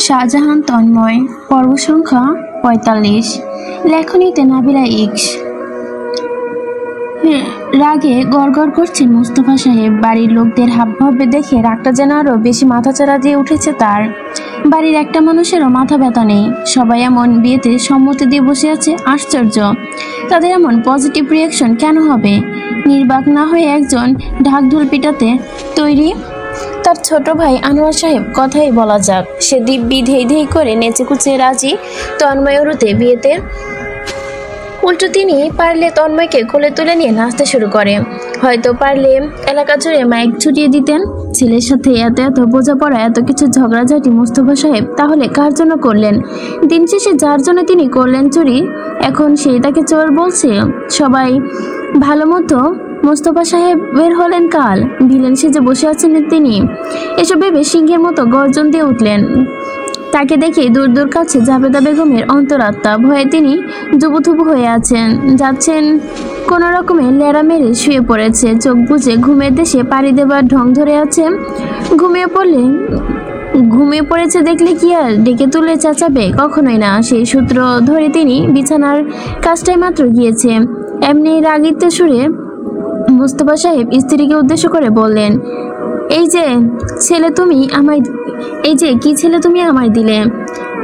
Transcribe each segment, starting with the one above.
শাহজাহান তন্ময়, পর্ব সংখ্যা ৪৫। লেখনীতে নাবিলা ইক্স। রাগে গড়গড় করছেন মোস্তফা সাহেব। বাড়ির লোকদের হাবভাবে দেখে রাগটা যেন আরো বেশি মাথাচাড়া দিয়ে উঠেছে তার। বাড়ির একটা মানুষেরও মাথা ব্যথা নেই। সবাই এমন বিয়েতে সম্মতি দিয়ে বসে আছে। আশ্চর্য, তাদের এমন পজিটিভ রিয়াকশন কেন হবে? নির্বাক না হয়ে একজন ঢাকঢোল পিটাতে তৈরি তার ছোট ভাই আনোয়ার সাহেব। কথাই বলা যাক, সে দিব্যি ধেই ধেই করে নেচে কুচে রাজি তন্ময় অরুতে বিয়েতে। উল্টো তিনি পারলে তন্ময়কে কোলে তুলে নিয়ে নাচতে শুরু করে। হয়তো পারলে এলাকা জুড়ে মাইক ছুটিয়ে দিতেন। ছেলের সাথে এত এত বোঝাপড়া, এত কিছু ঝগড়াঝাটি মোস্তফা সাহেব তাহলে কার জন্য করলেন? দিন শেষে যার জন্য তিনি করলেন চুরি, এখন সেই তাকে চোর বলছে। সবাই ভালো মতো মোস্তফা সাহেব বের হলেন কাল। ভিলেন সেজে বসে আছেন তিনি। এসব ভেবে সিংহের মতো গর্জন দিয়ে উঠলেন। তাকে দেখে দূর দূর কাছে জাবেদা বেগমের অন্তরাত্মা। ভয়ে তিনি জুবুথুবু হয়ে যাচ্ছেন। কোনো রকমে লেড়া মেরে শুয়ে পড়েছে। চোখ বুজে ঘুমের দেশে পাড়ি দেবার ঢং ধরে আছে। ঘুমিয়ে পড়েছে দেখলে কি আর ডেকে তুলে চেঁচাবে? কখনোই না। সেই সূত্র ধরে তিনি বিছানার কাজটাই মাত্র গিয়েছে। এমনি রাগিতে সুরে মোস্তফা সাহেব স্ত্রীকে উদ্দেশ্য করে বললেন, এই যে কি ছেলে তুমি আমায় দিলে?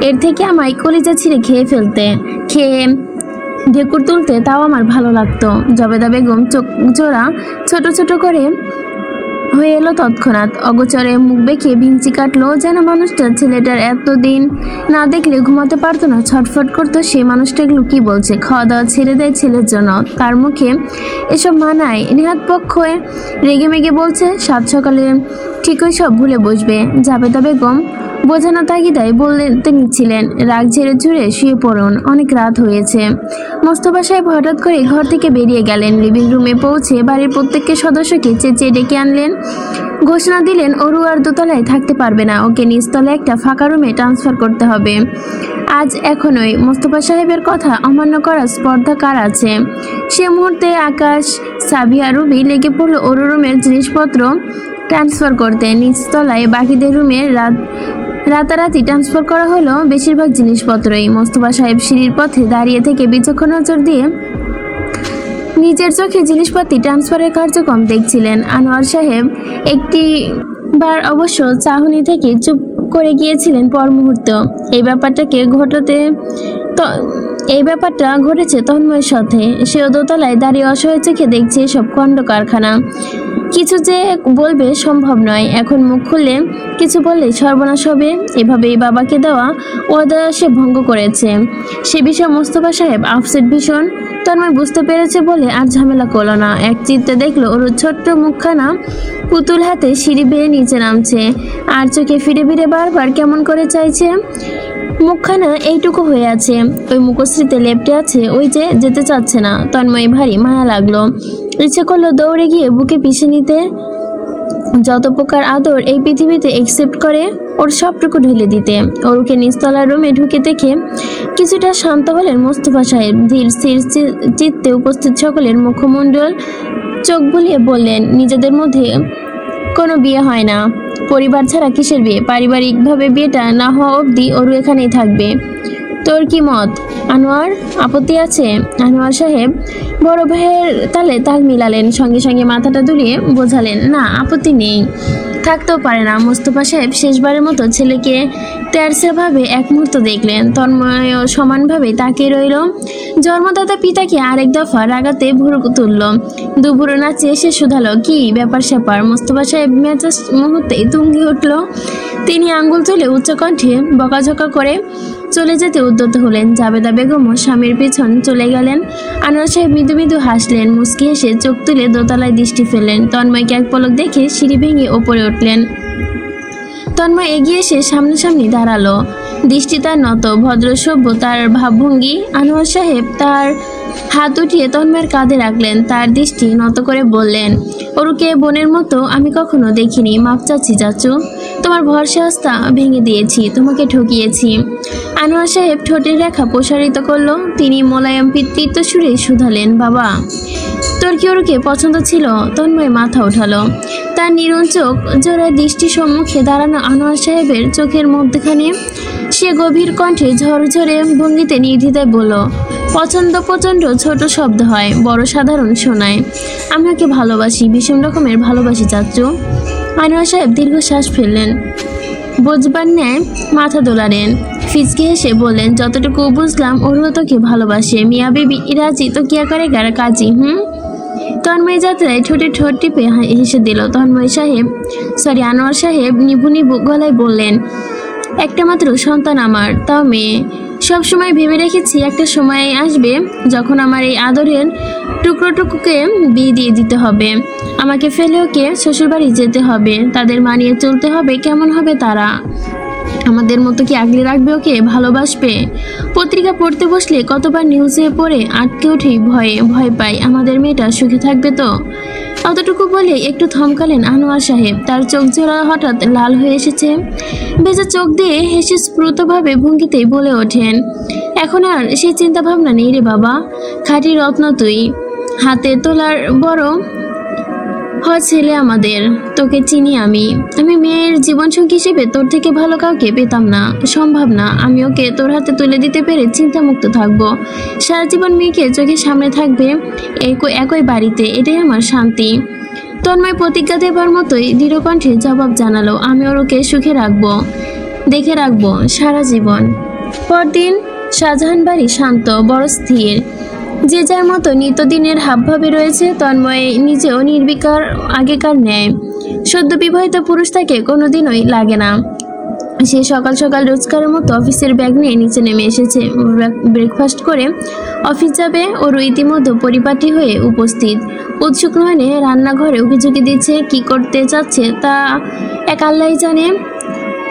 এর থেকে আমায় কলিজা ছিঁড়ে খেয়ে ঢেকুর তুলতে তাও আমার ভালো লাগতো। জবেদা বেগম চোখ জোড়া ছোট ছোট করে হয়ে এলো তৎক্ষণাৎ। অগোচরে মুখ বেঁকে ভিঞ্চি কাটলো। যেন মানুষটা ছেলেটার এতদিন না দেখলে ঘুমাতে পারতো না, ছটফট করতো। সেই মানুষটা এগুলো কি বলছে? খাওয়া দাওয়া ছেড়ে দেয় ছেলের জন্য, তার মুখে এসব মানায়? নেহাত পক্ষে রেগে মেগে বলছে সাত সকালে ঠিকই সব ভুলে বসবে। জাবেদা বেগম বোঝানো তাগিদায় বলতে নিচ্ছিলেন, রাগ ঝেড়ে ঝুড়ে শুয়ে পড়ুন, অনেক রাত হয়েছে। মোস্তফা সাহেব হঠাৎ করে ঘর থেকে বেরিয়ে গেলেন। লিভিং রুমে পৌঁছে বাড়ির প্রত্যেককে সদস্যকে চেঁচিয়ে ডেকে আনলেন। ঘোষণা দিলেন, অরু আর দোতলায় থাকতে পারবে না, ওকে নিচতলায় একটা ফাঁকা রুমে ট্রান্সফার করতে হবে আজ এখনই। মোস্তফা সাহেবের কথা অমান্য করার স্পর্ধা কার আছে? সে মুহূর্তে আকাশ, সাবিয়া, রুবি লেগে পড়ল অরু রুমের জিনিসপত্র ট্রান্সফার করতে। নিচতলায় বাকিদের রুমে রাতারাতি ট্রান্সফার করা হলো বেশিরভাগ জিনিসপত্রই। মোস্তফা সাহেব সিঁড়ির পথে দাঁড়িয়ে থেকে বিচক্ষণ নজর দিয়ে নিজের চোখে জিনিসপাতি ট্রান্সফারের কার্যক্রম দেখছিলেন। আনোয়ার সাহেব একটিবার অবশ্য চাহনি থেকে চুপ করে গিয়েছিলেন পর মুহূর্ত। এই ব্যাপারটা ঘটেছে তন্ময়ের সাথে। সেও দোতলায় দাঁড়িয়ে অসহায় চোখে দেখছে সব কাণ্ড কারখানা। কিছু যে বলবে সম্ভব নয়। এখন মুখ খুললে কিছু বললেই সর্বনাশ হবে। এভাবেই বাবাকে দেওয়া ওয়াদা সে ভঙ্গ করেছে। সে বিষয়ে মোস্তফা সাহেব আপসেট ভীষণ। তন্ময় বুঝতে পেরেছে বলে আর ঝামেলা করলো না। এক চিত্তে দেখলো ওর ছোট্ট মুখখানা পুতুল হাতে সিঁড়ি বেয়ে নিচে নামছে, আর চোখে ফিরে ফিরে বারবার কেমন করে চাইছে। মুখখানা এইটুকু হয়ে আছে, ওই মুখশ্রীতে লেপটে আছে, ওই যে যেতে চাচ্ছে না। তন্ময় ভারী মায়া লাগলো। ইচ্ছে করলো দৌড়ে গিয়ে বুকে পিষে নিতে। যত প্রকার আদর এই পৃথিবীতে একসেপ্ট করে ওর সবটুকু ঢেলে দিতে। ওরকে নিচতলার রুমে ঢুকে দেখে কিছুটা শান্ত হলেন মোস্তফা সাহেব। ধীর স্থির চিত্তে উপস্থিত সকলের মুখমণ্ডল চোখ বুলিয়ে বললেন, নিজেদের মধ্যে কোনো বিয়ে হয় না, পরিবার ছাড়া কিসের বিয়ে? পারিবারিকভাবে বিয়েটা না হওয়া অবধি ওরু এখানেই থাকবে। তোর কি মত আনোয়ার? আপত্তি আছে? আনোয়ার সাহেব বড় ভাইয়ের তালে তাল মিলালেন, সঙ্গে সঙ্গে মাথাটা দুলিয়ে বোঝালেন, না, আপত্তি নেই, থাকতেও পারে না। মোস্তফা সাহেব শেষবারের মতো ছেলেকে তেরছেভাবে এক মুহূর্ত দেখলেন। তন্ময় সমানভাবে তাকিয়ে রইল। জন্মদাতা পিতাকে আরেক দফা রাগাতে ভুরু তুলল, দুভুরু নাচিয়ে সে শুধালো, কি ব্যাপার স্যাপার? মোস্তফা সাহেব মেজাজ মুহূর্তেই তুঙ্গি উঠল। তিনি আঙ্গুল তুলে উচ্চকণ্ঠে বকাঝকা করে চলে যেতে উদ্যত হলেন। জাবেদা বেগমও স্বামীর পেছন চলে গেলেন। আনোয়ার সাহেব মৃদু মৃদু হাসলেন। মুচকি হেসে চোখ তুলে দোতলায় দৃষ্টি ফেললেন। তন্ময়কে এক পলক দেখে সিঁড়ি ভেঙে ওপরে উঠলেন। তন্ময় এগিয়ে এসে সামনাসামনি দাঁড়ালো। দৃষ্টি তার নত, ভদ্র সভ্য তার ভাবভঙ্গি। আনোয়ার সাহেব তার হাত উঠিয়ে তন্ময়ের কাঁধে রাখলেন। তার দৃষ্টি নত করে বললেন, ওরুকে বোনের মতো আমি কখনো দেখিনি, মাপ চাচ্ছি চাচু। তোমার ভরসা আস্থা ভেঙে দিয়েছি, তোমাকে ঠকিয়েছি। আনোয়ার সাহেব ঠোঁটের রেখা প্রসারিত করলো। তিনি মোলায়েম পিতৃত্ব সুরে শুধালেন, বাবা তোর কি ওরকে পছন্দ ছিল? তন্ময় মাথা উঠালো। তার নিরুন চোখ জোড়ায় দৃষ্টি সম্মুখে দাঁড়ানো আনোয়ার সাহেবের চোখের মধ্যখানে সে গভীর কণ্ঠে ঝরঝরে ভঙ্গিতে নির্দ্বিধায় বলল, পছন্দ প্রচণ্ড ছোট শব্দ হয়, বড় সাধারণ শোনায়। আমি ওকে ভালোবাসি, ভীষণ রকমের ভালোবাসি চাচ্চু। আনোয়ার সাহেব দীর্ঘশ্বাস ফেললেন, বুঝবার ন্যায় মাথা দোলালেন। ফিচকে হেসে বললেন, যতটুকু বুঝলাম ওরও তোকে ভালোবাসে। মিয়া বিবি রাজি তো কিয়া করে গারা কাজী। তন্ময় যাত্রায় ঠোঁটে ঠোঁট টিপে হেসে দিল। আনোয়ার সাহেব নিভু নিভু গলায় বললেন, একটা মাত্র সন্তান আমার, তাও মেয়ে। সবসময় ভেবে রেখেছি একটা সময় আসবে যখন আমার এই আদরের টুকরোটুকুকে বিয়ে দিয়ে দিতে হবে। আমাকে ফেলে ওকে শ্বশুরবাড়ি যেতে হবে, তাদের মানিয়ে চলতে হবে। কেমন হবে তারা? আমাদের মতো কি আগলে রাখবে ওকে, ভালোবাসবে? পত্রিকা পড়তে বসলে কতবার নিউজে পড়ে আটকে উঠেই ভয় পাই, আমাদের মেয়েটা সুখে থাকবে তো? অতটুকু বলে একটু থমকালেন আনোয়ার সাহেব। তার চোখ জোড়া হঠাৎ লাল হয়ে এসেছে। ভেজা চোখ দিয়ে হেসে স্ফুটভাবে ভঙ্গিতেই বলে ওঠেন, এখন আর সেই চিন্তা ভাবনা নেই রে বাবা। খাঁটি রত্ন তুই, হাতে তোলার বড় ছেলে আমাদের। তোকে চিনি আমি মেয়ের জীবনসঙ্গী হিসেবে তোর থেকে ভালো কাউকে পেতাম না, সম্ভব না। আমি ওকে তোর হাতে তুলে দিতে পেরে চিন্তামুক্ত থাকবো। সারা জীবন মেয়েকে চোখের সামনে থাকবে একই বাড়িতে, এটাই আমার শান্তি। তন্ময় প্রতিজ্ঞা দেবার মতোই দৃঢ়কণ্ঠে জবাব জানালো, আমি ওকে সুখে রাখবো, দেখে রাখবো সারা জীবন। পরদিন শাহজাহান বাড়ি শান্ত, বড় স্থির। যে যার মতো নিত্যদিনের হাবভাবে রয়েছে। তন্ময় নিজেও নির্বিকার, আগেকার ন্যায়। সদ্য বিবাহিত পুরুষ তাকে কোনোদিনই লাগে না। সে সকাল সকাল রোজকারের মতো অফিসের ব্যাগ নিয়ে নিচে নেমে এসেছে। ব্রেকফাস্ট করে অফিস যাবে। ওর ইতিমধ্যে পরিপাটি হয়ে উপস্থিত। উৎসুক নয়নে রান্নাঘরে উকিঝুঁকি দিচ্ছে। কি করতে চাচ্ছে তা এক আল্লাহই জানে,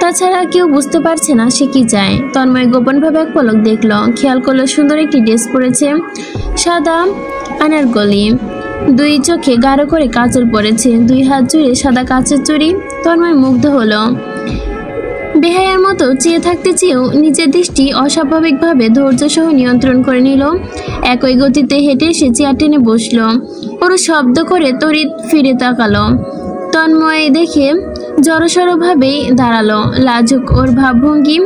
তাছাড়া কেউ বুঝতে পারছে না সে কি চায়। তন্ময় গোপনভাবে এক পলক দেখল, খেয়াল করলো সুন্দর একটি ড্রেস পরেছে, সাদা আনারকলি। দুই চোখে গাঢ় করে কাজল পড়েছে, 2 হাত জুড়ে সাদা কাচের চুড়ি। তন্ময় মুগ্ধ হলো। বেহায়ার মতো চেয়ে থাকতে চেয়েও নিজের দৃষ্টি অস্বাভাবিকভাবে ধৈর্য সহ নিয়ন্ত্রণ করে নিল। একই গতিতে হেঁটে এসে চেয়ার টেনে বসলো। ওর শব্দ করে তড়িৎ ফিরে তাকালো। তন্ময় দেখে জড়সড়ভাবেই দাঁড়ালো। লাজুক ওর ভাবভঙ্গি,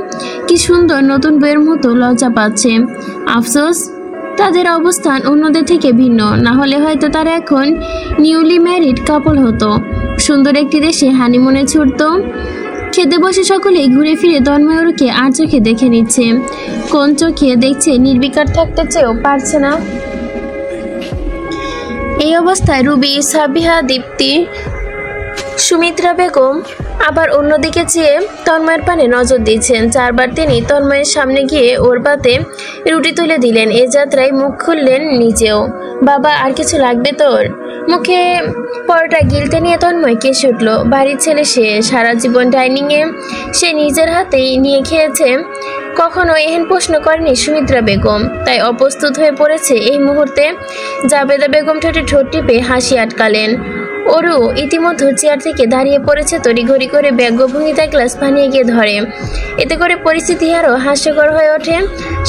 কি সুন্দর, নতুন বইয়ের মতো লজ্জা পাচ্ছে। আফসোস তাদের অবস্থান অন্যদের থেকে ভিন্ন, না হলে হয়তো তারা এখন নিউলি ম্যারিড কাপল হতো, সুন্দর একটি দেশে হানিমুনে ছুটতো। খেতে বসে সকলেই ঘুরে ফিরে তন্ময় ওরকে আর চোখে দেখে নিচ্ছে। কোন চোখে দেখছে নির্বিকার থাকতে চেয়েও পারছে না। এই অবস্থায় রুবি, সাবিহা, দীপ্তি, সুমিত্রা বেগম আবার অন্যদিকে চেয়ে তন্ময়ের পানে নজর দিচ্ছেন। 4 বার তিনি তন্ময়ের সামনে গিয়ে ওর পাতে রুটি তুলে দিলেন। এ যাত্রায় মুখ খুললেন নিজেও। বাবা, আর কিছু লাগবে তোর? মুখে পরোটা গিলতে নিয়ে তন্ময় কেসে উঠল। বাড়ির ছেলে সে, সারা জীবন ডাইনিংয়ে সে নিজের হাতেই নিয়ে খেয়েছে। কখনো এহেন প্রশ্ন করেনি সুমিত্রা বেগম, তাই অপ্রস্তুত হয়ে পড়েছে এই মুহূর্তে। জাবেদা বেগম ঠোঁটে ঠোঁট টিপে হাসি আটকালেন। ওরু ইতিমধ্যে চেয়ার থেকে দাঁড়িয়ে পড়েছে। তড়িঘড়ি করে ব্যঙ্গভঙ্গিতে গ্লাস পানি এগিয়ে ধরে। এতে করে পরিস্থিতি আরও হাস্যকর হয়ে ওঠে।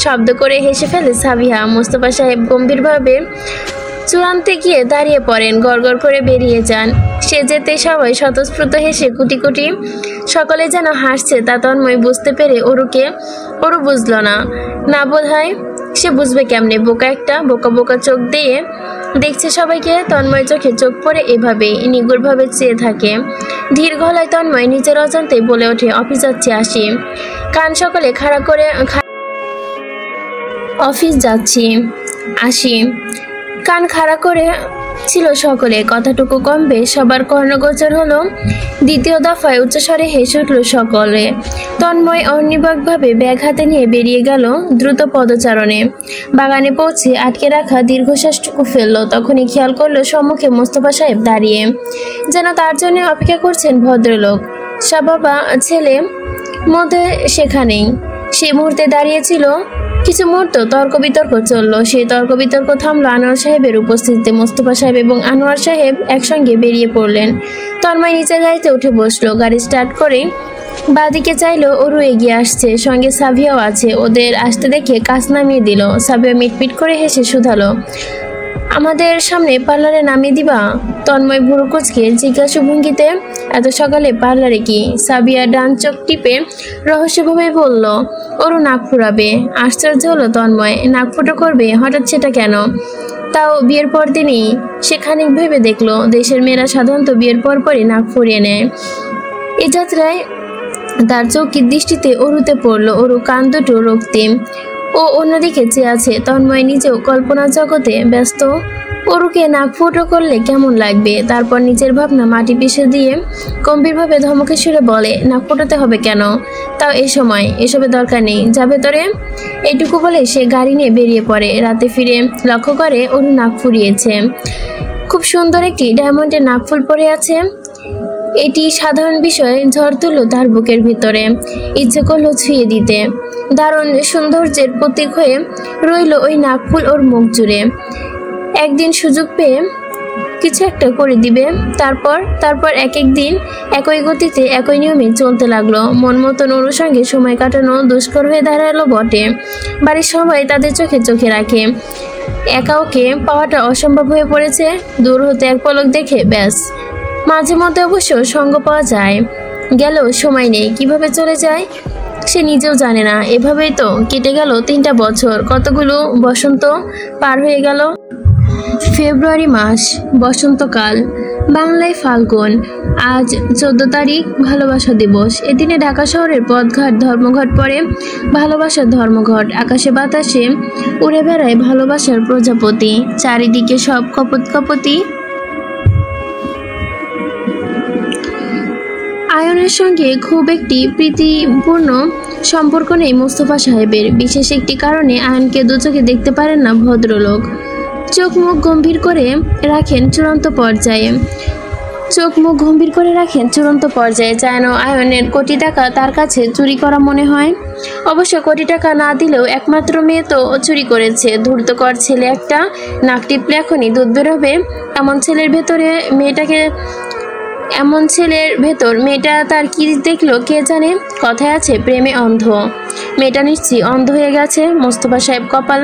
শব্দ করে হেসে ফেলে সাবিহা। মোস্তফা সাহেব গম্ভীরভাবে চূড়ান্তে গিয়ে দাঁড়িয়ে পড়েন, গড়গড় করে বেরিয়ে যান। সে যেতে সবাই স্বতঃস্ফূর্ত হেসে কুটি কুটি সকলে যেন হাসছে। তা তন্ময় বুঝতে পেরে ওরু বুঝল না। না বোধ হয় সে বুঝবে কেমনে? বোকা একটা, বোকা বোকা চোখ দিয়ে দেখছে সবাইকে। তন্ময় চোখে চোখ পড়ে এভাবেই নিগুড়ভাবে চেয়ে থাকে। ধীর গলায় তন্ময় নিজের অজান্তেই বলে ওঠে, অফিস যাচ্ছি, আসি। কান সকলে খাড়া করে, অফিস যাচ্ছি, আসি। কান খাড়া করে ছিল সকলে। কথাটুকু কমবে সবার কর্ণগোচর হলো। দ্বিতীয় দফায় উচ্চস্বরে হেসে উঠল সকলে। তন্ময় অনির্বাকভাবে ব্যাগ হাতে নিয়ে বেরিয়ে গেল দ্রুত পদচারণে। বাগানে পৌঁছে আটকে রাখা দীর্ঘশ্বাসটুকু ফেললো। তখনই খেয়াল করলো সম্মুখে মোস্তফা সাহেব দাঁড়িয়ে, যেন তার জন্য অপেক্ষা করছেন ভদ্রলোক। বাবা ছেলে মধ্যে সেখানেই সেই মুহূর্তে দাঁড়িয়েছিল কিছু মুহূর্ত তর্ক বিতর্ক চলল। সেই তর্ক বিতর্ক থামলো আনোয়ার সাহেবের উপস্থিতিতে। মোস্তফা সাহেব এবং আনোয়ার সাহেব একসঙ্গে বেরিয়ে পড়লেন। তন্ময় নিচের গাড়িতে উঠে বসলো। গাড়ি স্টার্ট করে বাঁদিকে চাইলো, ওরও এগিয়ে আসছে, সঙ্গে সাভিয়াও আছে। ওদের আসতে দেখে কাজ নামিয়ে দিল। সাভিয়া মিটমিট করে হেসে শুধালো, আমাদের সামনে পার্লারে নামিয়ে দিবা? তন্ময় ভুরু কুচকে জিজ্ঞাসা ভঙ্গিতে, এত সকালে পার্লারে কি? সাবিয়া ডান চোখ টিপে রহস্যভাবে বলল, ওরও নাক ফুরাবে। আশ্চর্য হলো তন্ময়, নাক ফুটো করবে হঠাৎ, সেটা কেন? তাও বিয়ের পর দিনই? সে খানিক ভেবে দেখলো, দেশের মেয়েরা সাধারণত বিয়ের পরই নাক ফুরিয়ে নেয়। এ যাত্রায় তার চোখের দৃষ্টিতে অরুতে পড়ল। অরু কান দুটো রক্তিম, ও অন্যদিকে চেয়ে আছে। তন্ময় নিজেও কল্পনা জগতে ব্যস্ত। অরুকে নাক ফুটো করলে কেমন লাগবে? তারপর নিজের ভাবনা মাটি পিষে দিয়ে গম্ভীরভাবে ধমকে সুরে বলে, নাক ফোটাতে হবে কেন? তাও এই সময়? এসবের দরকার নেই, যা ভেতরে। এইটুকু বলে সে গাড়ি নিয়ে বেরিয়ে পড়ে। রাতে ফিরে লক্ষ্য করে অরু নাক ফুরিয়েছে। খুব সুন্দর একটি ডায়মন্ডের নাকফুল পরে আছে। এটি সাধারণ বিষয় ঝড় তুলল তার বুকের ভিতরে। ইচ্ছে করলো ছুঁয়ে দিতে। দারুণ সৌন্দর্যের প্রতীক হয়ে রইল ওই নাকফুল ওর মুখ জুড়ে। একদিন সুযোগ পেয়ে কিছু একটা করে দিবে। তারপর এক দিন একই গতিতে একই নিয়মে চলতে লাগলো। মন মতন ওর সঙ্গে সময় কাটানো দুষ্কর হয়ে দাঁড়ালো বটে। বাড়ির সবাই তাদের চোখে চোখে রাখে। একা ওকে পাওয়াটা অসম্ভব হয়ে পড়েছে। দূর হতে এক পলক দেখে ব্যাস। মাঝে মধ্যে অবশ্য সঙ্গ পাওয়া যায়, গেলেও সময় নেই, কিভাবে চলে যায় সে নিজেও জানে না। এভাবেই তো কেটে গেল 3টা বছর। কতগুলো বসন্ত পার হয়ে গেল। ফেব্রুয়ারি মাস, বসন্তকাল, বাংলায় ফাল্গুন। আজ 14 তারিখ, ভালোবাসা দিবস। এদিনে ঢাকা শহরের পথঘাট ধর্মঘট পড়ে। ভালোবাসার ধর্মঘট। আকাশে বাতাসে উড়ে বেড়ায় ভালোবাসার প্রজাপতি। চারিদিকে সব কপতি। আয়নের সঙ্গে খুব একটি প্রীতিপূর্ণ সম্পর্ক নেই মোস্তফা সাহেবের। বিশেষ একটি কারণে আয়নকে দুচোখে দেখতে পারেন না ভদ্রলোক। চোখ মুখ গম্ভীর করে রাখেন চূড়ান্ত পর্যায়ে। যেন আয়নের কোটি টাকা তার কাছে চুরি করা মনে হয়। অবশ্য কোটি টাকা না দিলেও একমাত্র মেয়ে তো চুরি করেছে। ধূর্তকর ছেলে একটা। নাক টিপলে এখনই দুধ বেরোবে। এমন ছেলের ভেতর মেয়েটা তার কি দেখলো কে জানে। কথায় আছে প্রেমে অন্ধ। মেয়েটা নিশ্চয়ই অন্ধ হয়ে গেছে। মোস্তফা সাহেব কপাল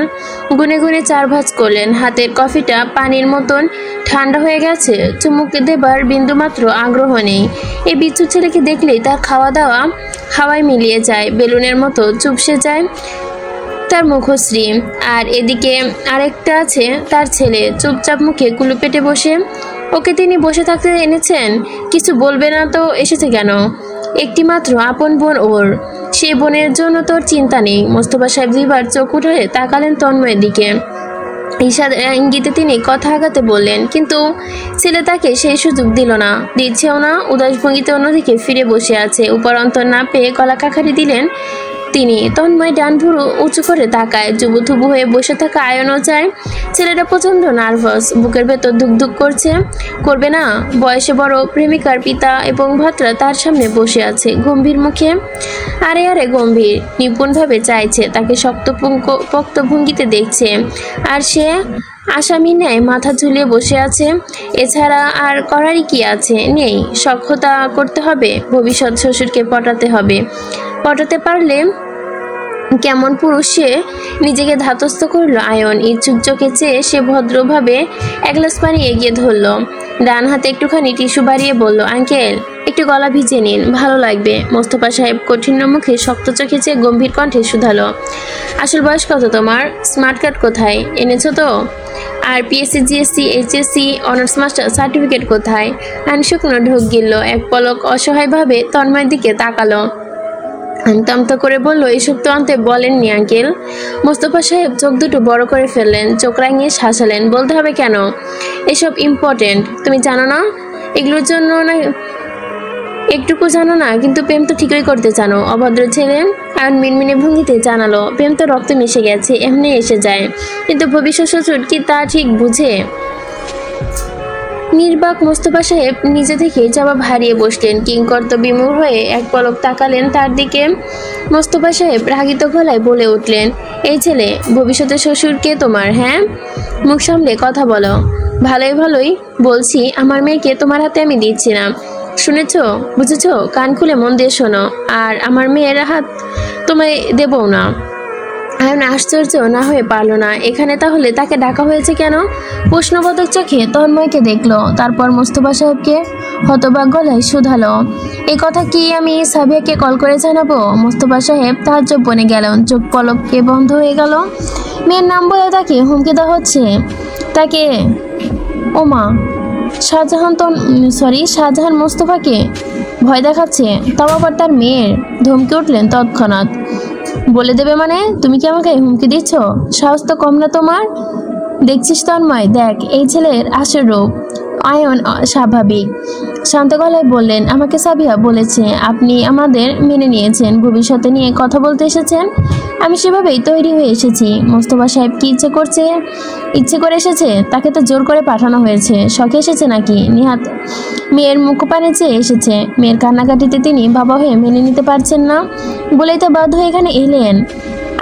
গুনে গুনে 4 ভাঁজ করলেন। হাতের কফিটা পানির মতন ঠান্ডা হয়ে গেছে। চুমুক দেবার বিন্দুমাত্র আগ্রহ নেই। এই বিচ্ছু ছেলেকে দেখলেই তার খাওয়া দাওয়া হাওয়ায় মিলিয়ে যায়। বেলুনের মতো চুপসে যায় তার মুখশ্রী। আর এদিকে আরেকটা আছে তার ছেলে, চুপচাপ মুখে কুলু পেটে বসে। ওকে তিনি বসে থাকতে এনেছেন? কিছু বলবে না তো এসেছে কেন? একটি মাত্র আপন বোন ওর। সেই বোনের জন্য তোর চিন্তা নেই। মোস্তফা সাহেব 2বার চোখ উঠে তাকালেন তন্ময়ের দিকে। ঈষৎ ইঙ্গিতে তিনি কথা আগাতে বললেন, কিন্তু ছেলে তাকে সেই সুযোগ দিল না, দিচ্ছেও না। উদাস ভঙ্গিতে অন্যদিকে ফিরে বসে আছে। উপরন্তর না পেয়ে গলা কাখারি দিলেন তিনি। তন্ময় ডান ভুরু উঁচু করে তাকায়। জুবুথুবু হয়ে বসে থাকা আয়নও চায়। ছেলেটা প্রচন্ড নার্ভাস। বুকের ভেতর ধুকধুক করবে না? বয়সে বড় প্রেমিকার পিতা এবং ভ্রাতা তার সামনে বসে আছে গম্ভীর মুখে। আরে গম্ভীর, নিপুণভাবে চাইছে, তাকে শক্ত ভঙ্গিতে দেখছে। আর সে আসামি ন্যায় মাথা ঝুলিয়ে বসে আছে। এছাড়া আর করারই কি আছে? নেই। সখ্যতা করতে হবে। ভবিষ্যৎ শ্বশুরকে পটাতে পারলে কেমন পুরুষ সে নিজেকে ধাতস্থ করল আয়ন। ইচ্ছুক চোখে চেয়ে সে ভদ্রভাবে 1 গ্লাস পানি এগিয়ে ধরল। ডান হাতে একটুখানি টিস্যু বাড়িয়ে বলল, আঙ্কেল একটু গলা ভিজে নিন, ভালো লাগবে। মোস্তফা সাহেব কঠিন মুখে শক্ত চোখে চেয়ে গম্ভীর কণ্ঠে শুধালো, আসল বয়স কত তোমার? স্মার্ট কার্ড কোথায়? এনেছো তো? আর PSC, JSC, HSC, honours master certificate কোথায়? আইন শুকনো ঢোক গিলল। এক পলক অসহায়ভাবে তন্ময়ের দিকে তাকালো। আমতা করে বলল, এসব তো আনতে বলেননি আঙ্কেল। মোস্তফা সাহেব চোখ দুটো বড় করে ফেললেন। চোখ রাঙিয়ে হাসালেন। বলতে হবে কেন? এসব ইম্পর্টেন্ট, তুমি জানো না? এগুলোর জন্য না একটুকু জানো না, কিন্তু প্রেম তো ঠিকই করতে জানো। অভদ্র ছেলে আয়ন মিনমিনে ভঙ্গিতে জানালো, প্রেম তো রক্ত মিশে গেছে, এমনি এসে যায়। কিন্তু ভবিষ্যৎ শ্বশুর কি তা ঠিক বুঝে? নির্বাক মোস্তফা সাহেব নিজে থেকে জবাব হারিয়ে বসলেন। কিংকর্তব্যবিমূঢ় হয়ে এক পলক তাকালেন তার দিকে। মোস্তফা সাহেব রাগিত গলায় বলে উঠলেন, এই ছেলে ভবিষ্যতে শ্বশুর কে তোমার? হ্যাঁ, মুখ সামলে কথা বলো। ভালোই ভালোই বলছি, আমার মেয়েকে তোমার হাতে আমি দিচ্ছি না, শুনেছো বুঝেছো? কান খুলে মন দিয়ে শোনো, আর আমার মেয়ের হাত তোমায় দেবও না। আয়ন আশ্চর্য না হয়ে পারল না, এখানে তাহলে তাকে ডাকা হয়েছে কেন? প্রশ্নবোধক চোখে তন্ময়কে দেখলো, তারপর মোস্তফা সাহেবকে হতবাক গলায় শুধালো, এই কথা কি আমি সাবিয়াকে কল করে জানাবো? মোস্তফা সাহেব তাজ্জব বনে গেলেন, চোখ পলকে বন্ধ হয়ে গেল। মেয়ের নাম বলে তাকে হুমকি দেওয়া হচ্ছে, তাকে ওমা শাহজাহান মোস্তফাকে ভয় দেখাচ্ছে, তাও আবার তার মেয়ের। ধমকে উঠলেন তৎক্ষণাৎ, বলে দেবে মানে? তুমি কি আমাকে হুমকি দিচ্ছ? সাহস তো কম না তোমার। দেখছিস তন্ময়, দেখ এই ছেলের আসল রূপ। আয়ন স্বাভাবিক শান্ত গলায় বললেন, আমাকে সাবিয়া বলেছে আপনি আমাদের মেনে নিয়েছেন, ভবিষ্যতে নিয়ে কথা বলতে এসেছেন। আমি সেভাবেই তৈরি হয়ে এসেছি। মোস্তফা সাহেব কি ইচ্ছে করে এসেছে? তাকে তো জোর করে পাঠানো হয়েছে। শখে এসেছে নাকি? নিহাত মেয়ের মুখপানে চেয়ে এসেছে। মেয়ের কান্নাকাটিতে তিনি বাবা হয়ে মেনে নিতে পারছেন না বলেই তো বাধ্য হয়ে এখানে এলেন।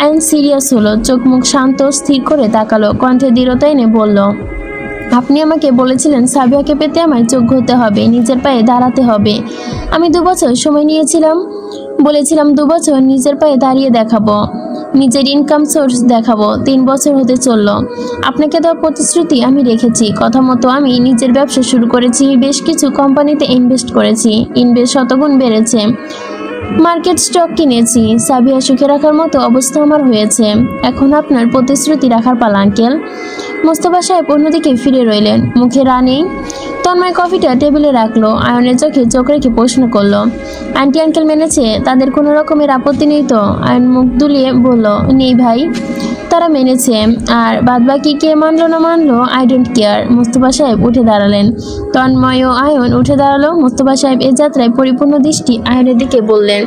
আয়ন সিরিয়াস হলো, চোখ মুখ শান্ত স্থির করে তাকালো, কণ্ঠে দৃঢ়তা এনে বলল, আপনি আমাকে বলেছিলেন সাবিয়াকে পেতে আমায় যোগ্য হতে হবে, নিজের পায়ে দাঁড়াতে হবে। আমি 2 বছর সময় নিয়েছিলাম, বলেছিলাম 2 বছর নিজের পায়ে দাঁড়িয়ে দেখাবো, নিজের ইনকাম সোর্স দেখাবো। 3 বছর হতে চললো। আপনাকে দেওয়া প্রতিশ্রুতি আমি রেখেছি, কথা মতো আমি নিজের ব্যবসা শুরু করেছি, বেশ কিছু কোম্পানিতে ইনভেস্ট করেছি, ইনভেস্ট শতগুণ বেড়েছে। মার্কেট স্টক কিনেছি। সাবিয়া সুখে রাখার মতো অবস্থা আমার হয়েছে। এখন আপনার প্রতিশ্রুতি রাখার পালা আঙ্কেল। মোস্তফা সাহেব অন্যদিকে ফিরে রইলেন, মুখে রানী। তন্ময় কফিটা টেবিলে রাখলো, আয়নের চোখে চোখ রেখে প্রশ্ন করলো, আন্টি আঙ্কেল মেনেছে? তাদের কোনো রকমের আপত্তি নেই তো? আয়ন মুখ দুলিয়ে বলল, নেই ভাই, তারা মেনেছে, আর বাদবাকি কে মানলো না মানলো আই ডোন্ট কেয়ার। মোস্তফা সাহেব উঠে দাঁড়ালেন, তন্ময় ও আয়ন উঠে দাঁড়ালো। মোস্তফা সাহেব এ যাত্রায় পরিপূর্ণ দৃষ্টি আয়নের দিকে বললেন,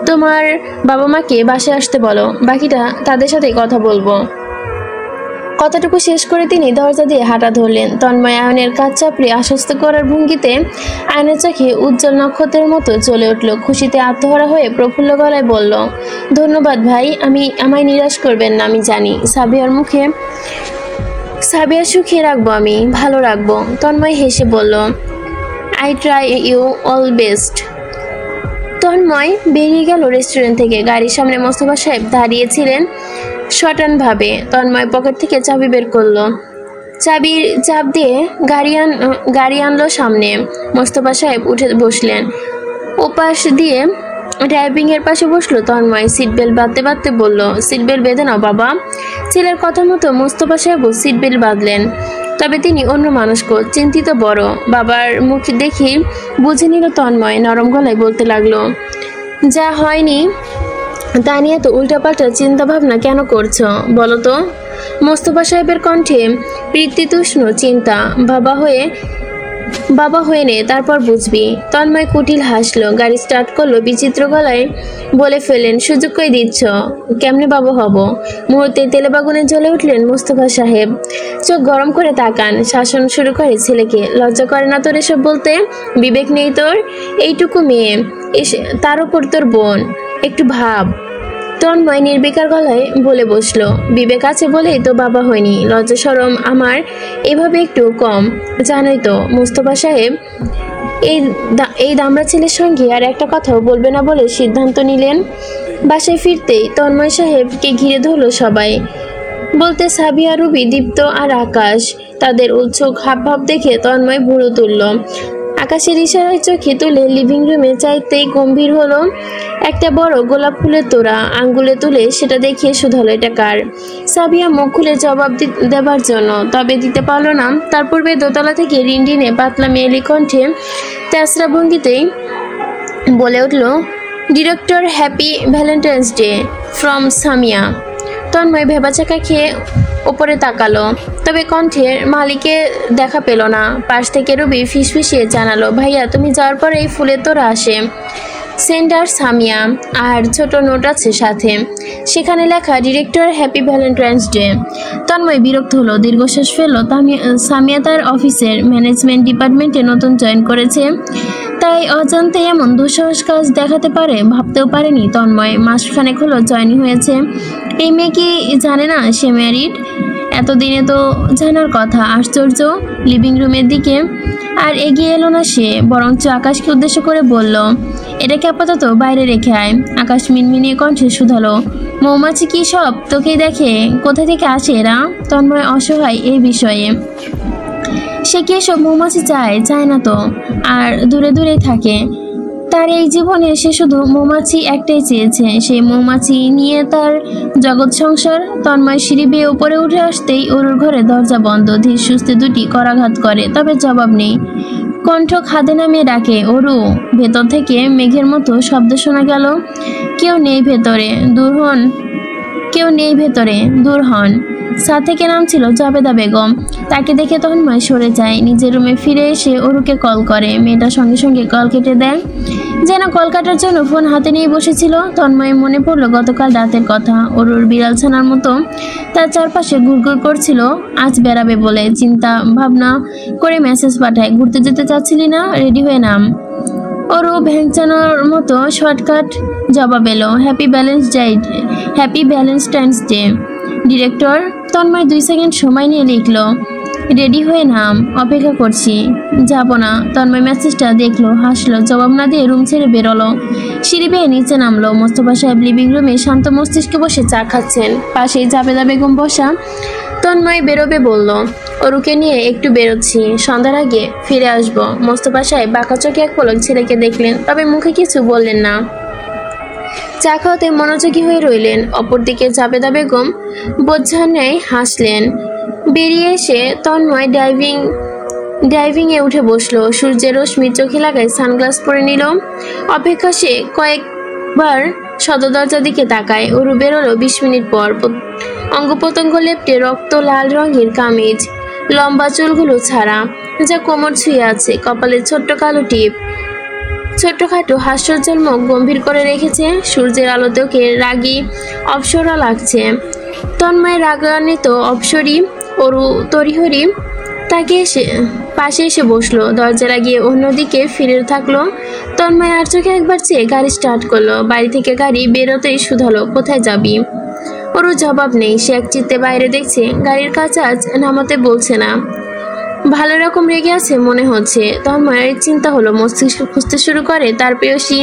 তোমার বাবা মাকে বাসায় আসতে বলো, বাকিটা তাদের সাথে কথা বলবো। কথাটুকু শেষ করে তিনি দরজা দিয়ে হাঁটা ধরলেন। তন্ময় আয়নের কাজ চাপড়ে আশ্বস্ত করার ভঙ্গিতে আয়নের চোখে উজ্জ্বল নক্ষত্রের মতো জ্বলে উঠল। খুশিতে আত্মহারা হয়ে প্রফুল্ল গলায় বলল, ধন্যবাদ ভাই, আমায় নিরাশ করবেন না। আমি জানি সাবিয়ার সুখে রাখবো, আমি ভালো রাখবো। তন্ময় হেসে বলল, I try you all best. Tanmoy বেরিয়ে গেল রেস্টুরেন্ট থেকে। গাড়ির সামনে মোস্তফা সাহেব দাঁড়িয়েছিলেন শটান ভাবে। তন্ময় পকেট থেকে চাবি বের করলো, চাবির চাপ দিয়ে গাড়ি আনলো সামনে। মোস্তফা সাহেব উঠে বসলেন, ওপাশ দিয়ে ড্রাইভিং এর পাশে বসলো তন্ময়। সিট বেল্ট বাঁধতে বাঁধতে বলল, সিট বেল্ট বেঁধে নাও বাবা। ছেলের কথা মতো মোস্তফা সাহেবও সিট বেল্ট বাঁধলেন। তবে তিনি অন্য মানুষকে চিন্তিত বড়। বাবার মুখ দেখি বুঝে নিল তন্ময়। নরম গলায় বলতে লাগলো, যা হয়নি তা নিয়ে তো উল্টাপাল্টা চিন্তা ভাবনা কেন করছো বলো তো? মোস্তফা সাহেবের কণ্ঠে প্রীতিতুষ্ণ চিন্তা। বাবা হয়ে নে, তারপর বুঝবি। তন্ময় কুটিল হাসলো, গাড়ি স্টার্ট করলো। বিচিত্র গলায় বলে ফেলেন, সুযোগ কই দিচ্ছ? কেমনে বাবা হব? মুহূর্তে তেলে বাগুনে জ্বলে উঠলেন মোস্তফা সাহেব। চোখ গরম করে তাকান, শাসন শুরু করে ছেলেকে। লজ্জা করে না তোর এসব বলতে? বিবেক নেই তোর? এইটুকু মেয়ে, তার উপর তোর বোন, একটু ভাব। তন্ময় নির্বিকার গলায় বলে বসলো, বিবেক আছে বলেই তো বাবা হয়নি, লজ্জা শরম আমার এভাবে একটু কম, জানোই তো। মোস্তফা সাহেব এই দামড়া ছেলের সঙ্গে আর একটা কথাও বলবে না বলে সিদ্ধান্ত নিলেন। বাসায় ফিরতেই তন্ময় সাহেবকে ঘিরে ধরলো সবাই। বলতে সাবিয়া, রুবি, দীপ্ত আর আকাশ। তাদের উৎসুক হাবভাব দেখে তন্ময় ভুরু তুলল। আকাশের ইশারায় চোখে তুলে লিভিং রুমে চাইতেই গম্ভীর হলো। একটা বড় গোলাপ ফুলের তোড়া আঙ্গুলে তুলে সেটা দেখিয়ে শুধালো, এটা কার? সাবিয়া মুখ খুলে জবাব দেবার জন্য, তবে দিতে পারল না। তার পূর্বে দোতলা থেকে রিনরিনে পাতলা মেয়েলি কণ্ঠে তেসরা ভঙ্গিতেই বলে উঠল, director, happy Valentine's day from Samia. Tanmoy ভেবাচাকা খেয়ে ওপরে তাকালো, তবে কণ্ঠের মালিকে দেখা পেল না। পাশ থেকে রুবি ফিসফিসিয়ে জানালো, ভাইয়া তুমি যাওয়ার পর এই ফুলের তোড়া আসে, সেন্ডার সামিয়া, আর ছোট নোট আছে সাথে, সেখানে লেখা director, happy Valentine's day. Tanmoy বিরক্ত হলো, দীর্ঘশ্বাস ফেলল। সামিয়া তার অফিসের ম্যানেজমেন্ট ডিপার্টমেন্টে নতুন জয়েন করেছে। তাই অজান্তে এমন দুঃসাহস কাজ দেখাতে পারে ভাবতেও পারেনি তন্ময়। মাসখানেক হলো জয়েনিং হয়েছে। এই মেয়ে কি জানে না সে ম্যারিড? এতদিনে তো জানার কথা। আশ্চর্য। লিভিং রুমের দিকে আর এগিয়ে এলো না সে, বরঞ্চ আকাশকে উদ্দেশ্য করে বলল, এটাকে আপাতত বাইরে রেখে আয়। আকাশ মিনমিনিয়ে কণ্ঠে শুধালো, মৌমাছি কি সব তোকেই দেখে? কোথা থেকে আসে এরা? তন্ময় অসহায় এই বিষয়ে। সে কি এসব মৌমাছি চায় না তো, আর দূরে দূরেই থাকে। তার এই জীবনে সে শুধু মৌমাছি একটাই চেয়েছে, সেই মৌমাছি নিয়ে তার জগৎ সংসার। তন্ময় সিঁড়ি বেয়ে উপরে উঠে আসতেই অরুর ঘরে দরজা বন্ধ। ধীর সুস্থে দুটি করাঘাত করে, তবে জবাব নেই। কণ্ঠ খাদে নামিয়ে ডাকে, অরু। ভেতর থেকে মেঘের মতো শব্দ শোনা গেল, কেউ নেই ভেতরে, দূর হন। কেউ নেই ভেতরে, দূর হন। ছাদ থেকে নামছিল জাবেদা বেগম। তাকে দেখে তন্ময় সরে যায়। নিজের রুমে ফিরে এসে অরুকে কল করে। মেয়েটা সঙ্গে সঙ্গে কল কেটে দেয়, যেন কল কাটার জন্য ফোন হাতে নিয়ে বসেছিল। তন্ময় মনে পড়লো গতকাল রাতের কথা। অরুর বিড়াল ছানার মতো তার চারপাশে ঘুরঘুর করছিল। আজ বেড়াবে বলে চিন্তা ভাবনা করে মেসেজ পাঠায়, ঘুরতে যেতে চাচ্ছিলি না? রেডি হয়ে নাম। অরু ভ্যাংচানোর মতো শর্টকাট জবাব এলো, happy Valentine's day director. Tanmoy 2 second সময় নিয়ে লিখল, রেডি হয়ে নাম, অপেক্ষা করছি। যাব না। তন্ময় মেসেজটা দেখলো, হাসলো, জবাব না দিয়ে রুম ছেড়ে বেরোলো। সিঁড়ি বেয়ে নিচে নামলো। মোস্তফা সাহেব লিভিং রুমে শান্ত মস্তিষ্কে বসে চা খাচ্ছেন, পাশেই জাবেদা বেগম বসা। তন্ময় বেরোবে বলল, অরুকে নিয়ে একটু বেরোচ্ছি, সন্ধ্যার আগে ফিরে আসবো। মোস্তফা সাহেব বাঁকা চোখে এক পলক ছেলেকে দেখলেন, তবে মুখে কিছু বললেন না। চা খাওয়াতে মনোযোগী হয়ে রইলেন। অপরদিকে জাবেদা বেগম বোঝার ন্যায় হাসলেন। বেরিয়ে এসে তন্ময় ডাইভিংয়ে উঠে বসলো। সূর্যের রশ্মি চোখে লাগায় সানগ্লাস পরে নিল। অপেক্ষা সে কয়েকবার সদর দরজার দিকে তাকায়। অরু বেরোলো 20 মিনিট পর। অঙ্গপ্রত্যঙ্গ লেপ্টে রক্ত লাল রঙের কামিজ, লম্বা চুলগুলো ছাড়া, যা কোমর ছুঁয়ে আছে। কপালে ছোট্ট কালো টিপ, ছোট্টখাটো হাস্যোজ্জ্বল মুখ গম্ভীর করে রেখেছে। সূর্যের আলোতে ওকে রাগী অপসরা লাগছে। তন্ময় রাগান্বিত অপসরী অরু তরিহরি তাকে পাশে এসে বসলো। দরজা লাগিয়ে অন্যদিকে ফিরে থাকলো। তন্ময় আর চোখে একবার চেয়ে গাড়ি স্টার্ট করলো। বাড়ি থেকে গাড়ি বেরোতেই শুধালো, কোথায় যাবি? অরু জবাব নেই। সে এক চিত্তে বাইরে দেখছে। গাড়ির কাজ আজ নামাতে বলছে না। ভালো রকম রেগে আছে মনে হচ্ছে। তন্ময়ের চিন্তা হলো, মস্তিষ্ক খুঁজতে শুরু করে তার প্রেয়সী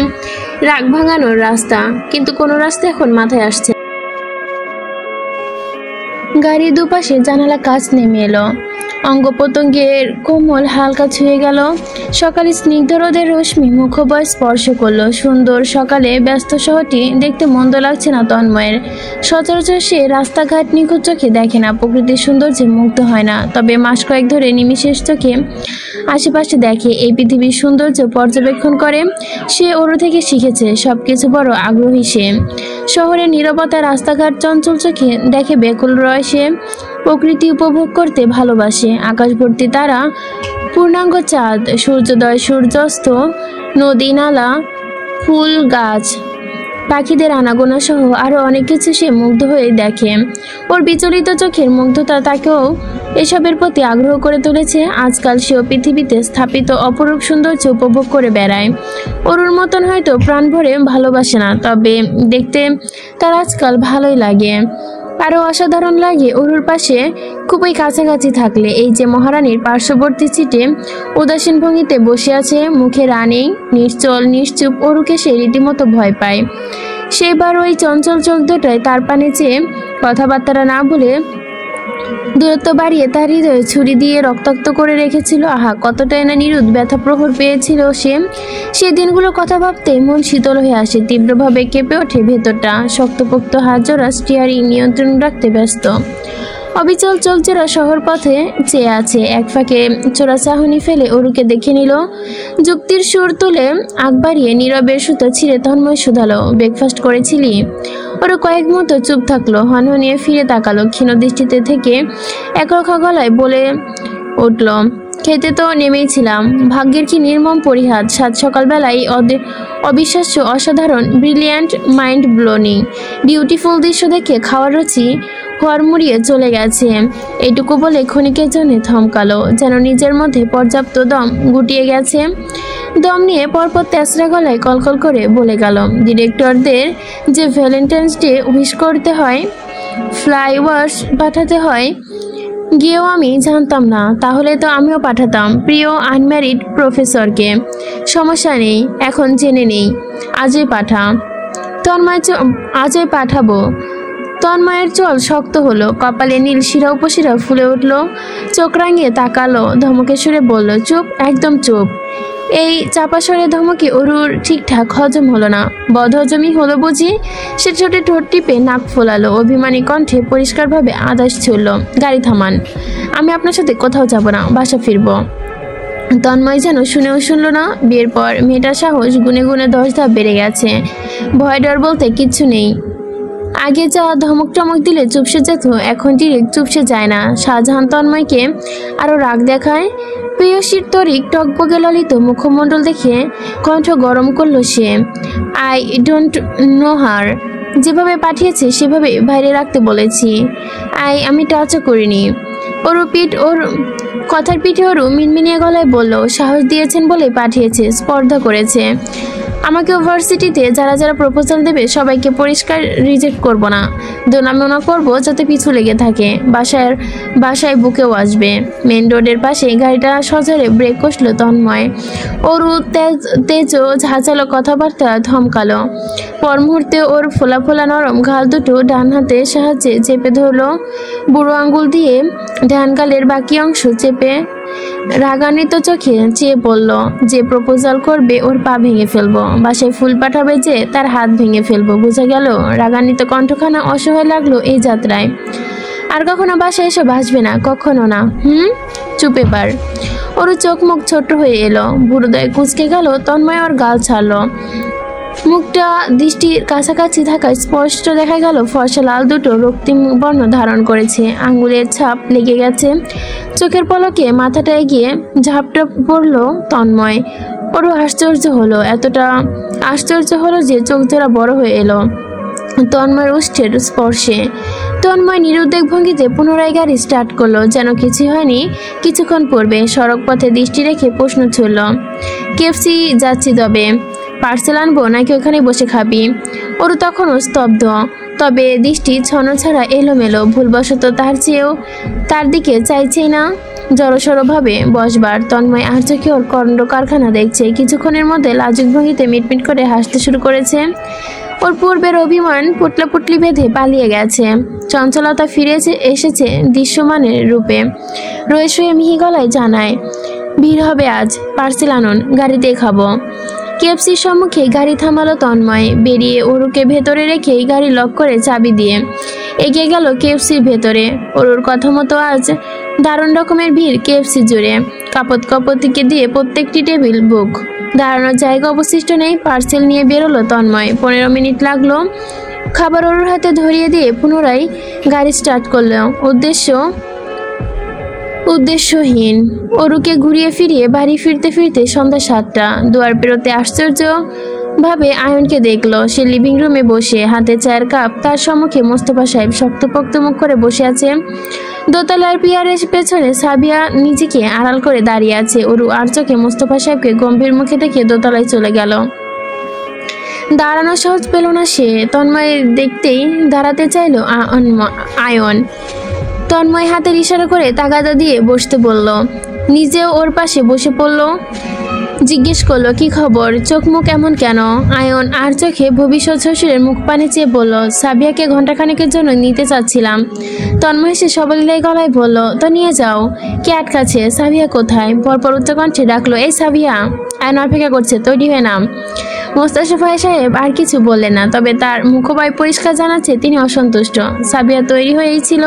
রাগ ভাঙানোর রাস্তা, কিন্তু কোনো রাস্তা এখন মাথায় আসছে। গাড়ির দুপাশে জানালা কাঁচ নেমে এলো। অঙ্গ প্রত্যঙ্গের কোমল হালকা ছুঁয়ে গেল। সকালে স্নিগ্ধ রোদের রশ্মি মুখবয় স্পর্শ করলো। সুন্দর সকালে ব্যস্ত শহরটি দেখতে মন্দ লাগছে না তন্ময়ের। সচরাচর সে রাস্তাঘাট নিখুঁত চোখে দেখে না, প্রকৃতির সৌন্দর্যে মুগ্ধ হয় না। তবে মাস কয়েক ধরে নিমিষের চোখে আশেপাশে দেখে, এই পৃথিবীর সৌন্দর্য পর্যবেক্ষণ করে। সে ওর থেকে শিখেছে, সবকিছু বড় আগ্রহী সে। শহরের নীরবতা, রাস্তাঘাট চঞ্চল চোখে দেখে বেকুল রয় সে। প্রকৃতি উপভোগ করতে ভালোবাসে। আকাশ ভর্তি তারা, পূর্ণাঙ্গ চাঁদ, সূর্যোদয় সূর্যাস্ত, নদী নালা, ফুল গাছ, পাখিদের আনাগোনা সহ আরো অনেক কিছু সে মুগ্ধ হয়ে দেখে। ওর বিচলিত চোখের মুগ্ধতা তাকেও এসবের প্রতি আগ্রহ করে তুলেছে। আজকাল সেও পৃথিবীতে স্থাপিত অপরূপ সৌন্দর্য উপভোগ করে বেড়ায়। অরুর মতন হয়তো প্রাণ ভরে ভালোবাসে না, তবে দেখতে তার আজকাল ভালোই লাগে। আরও অসাধারণ লাগে অরুর পাশে খুবই কাছাকাছি থাকলে। এই যে মহারানীর পার্শ্ববর্তী সিটে উদাসীন ভঙ্গিতে বসে আছে, মুখে রানী, নিশ্চল নিশ্চুপ। অরুকে সে রীতিমতো ভয় পায়। সেইবার ওই চঞ্চল চোখ দুটায় তার পানে চেয়ে কথাবার্তা না বলে দূরত্ব বাড়িয়ে তার হৃদয়ে ছুরি দিয়ে রক্তাক্ত করে রেখেছিল। আহা, কতটাই না নিরুদ্ধ ব্যথা প্রহর পেয়েছিল সে। সেই দিনগুলোর কথা ভাবতে মন শীতল হয়ে আসে। তীব্রভাবে কেঁপে ওঠে ভেতরটা। শক্তপোক্ত হাত জোড়া স্টিয়ারিং নিয়ন্ত্রণ রাখতে ব্যস্ত। অবিচল চোখ জোড়া শহর পথে চেয়ে আছে। এক ফাঁকে চোরা চাহনি ফেলে অরুকে দেখে নিল। যুক্তির সুর তুলে আগ বাড়িয়ে নীরবের সুতো ছিঁড়ে তন্ময় শুধালো, ব্রেকফাস্ট করেছিলি? ওরা কয়েক মুহূর্ত চুপ থাকলো। হনহনিয়ে ফিরে তাকালো। ক্ষীণ দৃষ্টিতে থেকে একরক্ষা গলায় বলে উঠল, খেতে তো নেমেইছিলাম। ভাগ্যের কি নির্মম পরিহাস। সাত সকালবেলায় অবিশ্বাস্য, অসাধারণ, ব্রিলিয়ান্ট, মাইন্ড ব্লোনিং, বিউটিফুল দৃশ্য দেখে খাওয়ার রুচি হুড়মুড়িয়ে চলে গেছে। এইটুকু বলে ক্ষণিকের জন্য থমকালো, যেন নিজের মধ্যে পর্যাপ্ত দম গুটিয়ে গেছে। দম নিয়ে পরপর তেসরা গলায় কলকল করে বলে গেল, ডিরেক্টরদের যে ভ্যালেন্টাইন্স ডে উইশ করতে হয়, ফ্লাইওয়ার্স পাঠাতে হয়, গিয়েও আমি জানতাম না। তাহলে তো আমিও পাঠাতাম প্রিয় আনম্যারিড প্রফেসরকে। সমস্যা নেই, এখন জেনে নেই। আজই পাঠা। আজই পাঠাবো। তন্ময়ের চল শক্ত হলো, কপালে নীল শিরা উপশিরা ফুলে উঠল, চোখ রাঙিয়ে তাকালো, ধমকে সুরে বলল, চুপ, একদম চুপ। এই চাপা স্বরে ধমকে অরুর ঠিকঠাক হজম হলো না। বদহজমই হলো বুঝি। সে ছোটে ঠোঁট টিপে নাক ফোলালো, অভিমানী কণ্ঠে পরিষ্কারভাবে আদেশ ছুড়ল, গাড়ি থামান। আমি আপনার সাথে কোথাও যাব না, বাসা ফিরবো। তন্ময় যেন শুনেও শুনল না। বিয়ের পর মেয়েটার সাহস গুনে গুনে 10 ধাপ বেড়ে গেছে। ভয় ডর বলতে কিচ্ছু নেই। আগে যা ধমক টমক দিলে চুপসে যেত, এখন ডিরেক্ট চুপসে যায় না। শাহজাহান তন্ময়কে আরো রাগ দেখায়। প্রেয়সীর তরিক টকবগে ললিত মুখমণ্ডল দেখে কণ্ঠ গরম করলো সে। I don't know her. যেভাবে পাঠিয়েছে সেভাবে বাইরে রাখতে বলেছি। আমি টাচও করিনি। ওর কথার পিঠে ওরু মিনমিনিয়ে গলায় বলল, সাহস দিয়েছেন বলে পাঠিয়েছে, স্পর্ধা করেছে। আমাকে ইউনিভার্সিটিতে যারা যারা প্রপোজাল দেবে সবাইকে পরিষ্কার রিজেক্ট করব না, দোনামোনা করবো যাতে পিছু লেগে থাকে। বাসায় বুকেও আসবে। মেন রোডের পাশে গাড়িটা সজোরে ব্রেক কষলো তন্ময়। ওরু তেজ ঝাঁচালো কথাবার্তা ধমকালো। পর মুহূর্তে ওর ফোলা ফোলা নরম গাল দুটো ডান হাতের সাহায্যে চেপে ধরলো। বুড়ো আঙ্গুল দিয়ে ডান গালের বাকি অংশ চেপে রাগান্বিত চোখে চেয়ে বলল, যে প্রপোজাল করবে ওর পা ভেঙে ফেলবো, বাসায় ফুল পাঠাবে যে তার হাত ভেঙে ফেলবো। বোঝা গেল? রাগান্বিত কণ্ঠখানা অসহায় লাগলো এই যাত্রায়। আর কখনো বাসায় এসে বাসবে না, কখনো না। চুপ এবার। ওর চোখ মুখ ছোট্ট হয়ে এলো, বুড়োদয় কুচকে গেল। তন্ময় ওর গাল ছাড়লো। মুখটা দৃষ্টির কাছাকাছি থাকায় স্পষ্ট দেখা গেল ফর্সা লাল দুটো রক্তিম বর্ণ ধারণ করেছে, আঙ্গুলের ছাপ লেগে গেছে। চোখের পলকে মাথাটা এগিয়ে ঝাপটা পড়ল তন্ময়। ওরও আশ্চর্য হলো, এতটা আশ্চর্য হলো যে চোখ জোড়া বড় হয়ে এলো তন্ময়ের ওষ্ঠের স্পর্শে। তন্ময় নিরুদ্বেগ ভঙ্গিতে পুনরায় গাড়ি স্টার্ট করলো, যেন কিছু হয়নি। কিছুক্ষণ পূর্বে সড়ক পথে দৃষ্টি রেখে প্রশ্ন ছুড়ল, কেএফসি যাচ্ছি, পার্সেল আনবো নাকি ওখানে বসে খাবি? ওরও তখনও স্তব্ধ, তবে দৃষ্টি ছন্নছাড়া এলোমেলো। ভুলবশত তার দিকে চাইছেই না জড়সড়ভাবে বসবার। তন্ময় আর চোখে ওর কণ্ড কারখানা দেখছে। কিছুক্ষণের মধ্যে লাজুক ভঙ্গিতে মিটমিট করে হাসতে শুরু করেছে। ওর পূর্বের অভিমান পুটলি বেঁধে পালিয়ে গেছে, চঞ্চলতা ফিরে এসেছে দৃশ্যমানের রূপে। রয়ে শুয়ে মিহি গলায় জানায়, ভিড় হবে আজ, পার্সেল আনুন, গাড়িতে খাবো। কেএফসির সম্মুখে গাড়ি থামালো তন্ময়। বেরিয়ে অরুকে ভেতরে রেখে গাড়ি লক করে চাবি দিয়ে এগিয়ে গেল কেএফসির ভেতরে। অরুর কথা মতো আজ দারুণ রকমের ভিড় কেএফসি জুড়ে। কাপতিকে দিয়ে প্রত্যেকটি টেবিল বুক, দাঁড়ানোর জায়গা অবশিষ্ট নেই। পার্সেল নিয়ে বেরোলো তন্ময়। 15 মিনিট লাগলো। খাবার অরুর হাতে ধরিয়ে দিয়ে পুনরায় গাড়ি স্টার্ট করলো। উদ্দেশ্যহীন। অরুকে ঘুরিয়ে ফিরিয়ে বাড়ি ফিরতে ফিরতে সন্ধ্যা 7টা। দুয়ার পেরোতে আশ্চর্য ভাবে আয়নকে দেখলো। সে লিভিং রুমে বসে, হাতে চায়ের কাপ, তার সম্মুখে মোস্তফা সাহেব শক্তপোক্ত মুখ করে বসে আছে। দোতলার পিয়ারের পেছনে সাবিয়া নিজেকে আড়াল করে দাঁড়িয়ে আছে। অরু আর চোখে মোস্তফা সাহেবকে গম্ভীর মুখে দেখে দোতলায় চলে গেল। দাঁড়ানো সহজ পেল না সে। তন্ময় দেখতেই দাঁড়াতে চাইল আয়ন। তন্ময় হাতের ইশারা করে তাগাদা দিয়ে বসতে বলল। নিজেও ওর পাশে বসে পড়ল। জিজ্ঞেস করলো, কি খবর, চোখ মুখ এমন কেন? আয়ন আর চোখে ভবিষ্যৎ শ্বশুরের মুখ পানে চেয়ে বলল, সাবিয়াকে ঘন্টাখানেকের জন্য নিতে চাচ্ছিলাম। তন্ময় সে সবলীলায় গলায় বলল, তো নিয়ে যাও, কে আটকাছে? সাবিয়া কোথায়? পরপর উচ্চকণ্ঠে ডাকলো, এই সাবিয়া। আয়ন অপেক্ষা করছে, তৈরি হয়ে নাম। মোস্তাফা সাহেব আর কিছু বললেন না, তবে তার মুখবাই পরিষ্কার জানাচ্ছে তিনি অসন্তুষ্ট। সাবিয়া তৈরি হয়েই ছিল।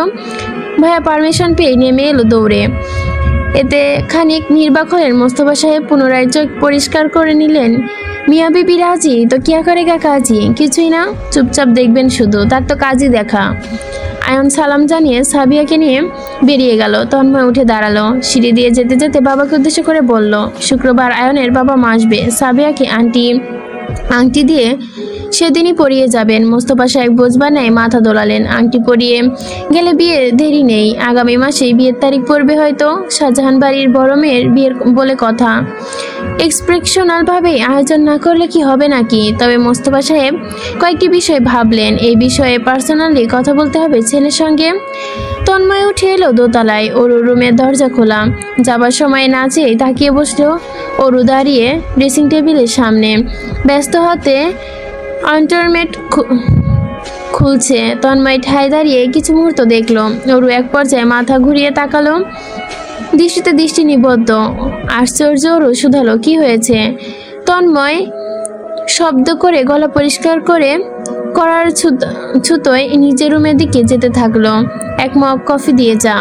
ভাইয়া পারমিশন পেয়ে নেমে এলো দৌড়ে। এতে খানিক নির্বাক হলেন মোস্তফা সাহেব। পুনরায় চোখ পরিষ্কার করে নিলেন। মিয়া বিবি রাজি তো কিয়া করেগা কাজী? কিছুই না, চুপচাপ দেখবেন শুধু, তার তো কাজই দেখা। আয়ন সালাম জানিয়ে সাবিয়াকে নিয়ে বেরিয়ে গেল। তন্ময় উঠে দাঁড়ালো। সিঁড়ি দিয়ে যেতে যেতে বাবাকে উদ্দেশ্য করে বলল, শুক্রবার আয়নের বাবা মা আসবে, সাবিয়াকে আন্টি আংটি দিয়ে সেদিনই পরিয়ে যাবেন। মোস্তফা সাহেব বোঝবার ন্যায় মাথা দোলালেন। আংটি পরিয়ে গেলে বিয়ে দেরি নেই, আগামী মাসেই বিয়ের তারিখ পড়বে হয়তো। শাহজাহান বাড়ির বড় মেয়ের বিয়ের বলে কথা, এক্সপ্রেশনাল ভাবে আয়োজন না করলে কি হবে নাকি? তবে মোস্তফা সাহেব কয়েকটি বিষয় ভাবলেন। এই বিষয়ে পার্সোনালি কথা বলতে হবে ছেলের সঙ্গে। তন্ময় উঠে এলো দোতলায়। অরুর রুমের দরজা খোলা। যাবার সময় না চেয়ে তাকিয়ে বসলো। অরু দাঁড়িয়ে ড্রেসিং টেবিলের সামনে ব্যস্ত হাতে আন্ডারমেট খুলছে। তন্ময় ঠায় দাঁড়িয়ে কিছু মুহূর্ত দেখলো। অরু এক পর্যায়ে মাথা ঘুরিয়ে তাকালো, দৃষ্টিতে দৃষ্টি নিবদ্ধ। আশ্চর্য অরু শুধালো, কি হয়েছে? তন্ময় শব্দ করে গলা পরিষ্কার করার ছুতোয় নিজের রুমের দিকে যেতে থাকলো। এক মগ কফি দিয়ে যা।